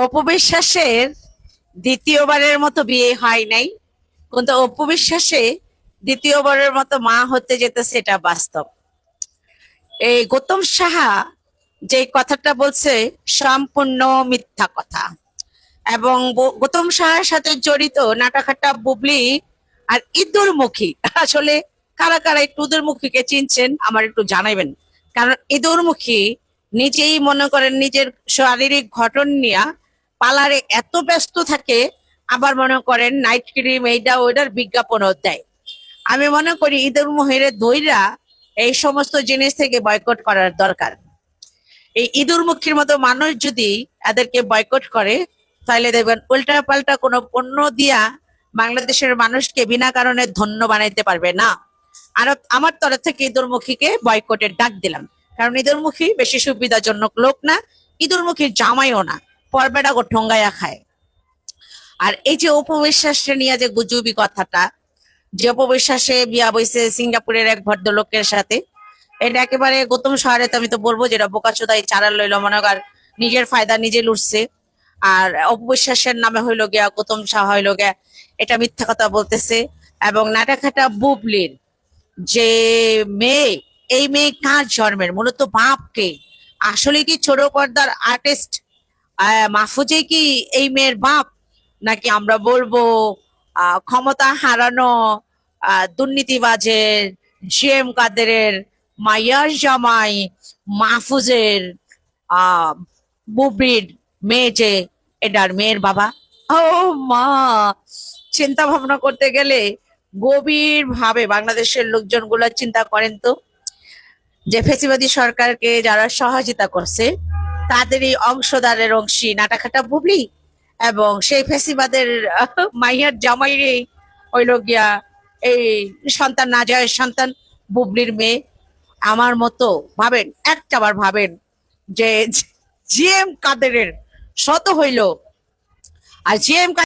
অপবিশ্বাসের দ্বিতীয়বারের মতো বিয়ে হয় নাই, কিন্তু অপবিশ্বাসে দ্বিতীয়বারের মতো মা হতে যেতেছে, এটা বাস্তব। এই গৌতম সাহা যে কথাটা বলছে সম্পূর্ণ মিথ্যা কথা। এবং গৌতম সাহার সাথে জড়িত নাটাখাটা বুবলি আর ইঁদুরমুখী। আসলে কারা কারা একটু ইঁদুরমুখীকে চিনছেন আমার একটু জানাইবেন। কারণ ইঁদুরমুখী নিজেই মনে করেন নিজের শারীরিক গঠন নিয়ে পার্লারে এত ব্যস্ত থাকে, আবার মনে করেন নাইট ক্রিম এইটা ওইটার বিজ্ঞাপনও দেয়। আমি মনে করি ইঁদুরমুখীরে দইরা এই সমস্ত জিনিস থেকে বয়কট করার দরকার। এই ইঁদুরমুখীর মতো মানুষ যদি এদেরকে বয়কট করে, তাহলে দেখবেন উল্টা পাল্টা কোনো পণ্য দিয়া বাংলাদেশের মানুষকে বিনা কারণে ধন্য বানাইতে পারবে না। আর আমার তরফ থেকে ইঁদুরমুখীকে বয়কটের ডাক দিলাম। কারণ ইঁদুরমুখী বেশি সুবিধাজনক লোক না, ইঁদুরমুখীর জামাইও না, পরবেটা গো ঠোঙ্গাইয়া খায়। আর এই যে উপবিশ্বাস নিয়ে যে গুজুবি কথাটা, যে উপবিশ্বাসে বিয়া বইছে সিঙ্গাপুরের এক ভদ্রলোকের সাথে, এটা একেবারে গৌতম শহরে তো আমি তো বলবো যেটা বোকাচোদাই চারা লইলো, মনে কর নিজের ফায়দা নিজে লুটছে। আর অপবিশ্বাসের নামে হইলো গিয়া গৌতম শাহ হইলো গিয়া এটা মিথ্যা কথা বলতেছে। এবং নাটাখাটা বুবলির যে মেয়ে, এই মেয়ে কার জন্মের, মূলত বাপকে? আসলে কি ছোট পর্দার আর্টিস্ট মাহফুজে কি এই মেয়ের বাপ, নাকি আমরা বলবো ক্ষমতা হারানো দুর্নীতিবাজের জিএম কাদেরের মাইয়ার জামাই মাহফুজের আহ বুবলির মেয়ে যে এটার মেয়ের বাবা? ও মা! চিন্তা ভাবনা করতে গেলে গভীর ভাবে বাংলাদেশের লোকজন গুলা চিন্তা করেন তো, যে ফেসিবাদী সরকারকে যারা সহযোগিতা করছে তাদেরই অংশদারের অংশী নাটাখাটা বুবলি, এবং সেই ফেসিবাদের মাইয়ার জামাইরে হইল গিয়া এই সন্তান, নাজায়ের সন্তান বুবলির মেয়ে। আমার মতো ভাবেন, একটাবার ভাবেন যে জিএম কাদেরের শত হইল, আর জিএম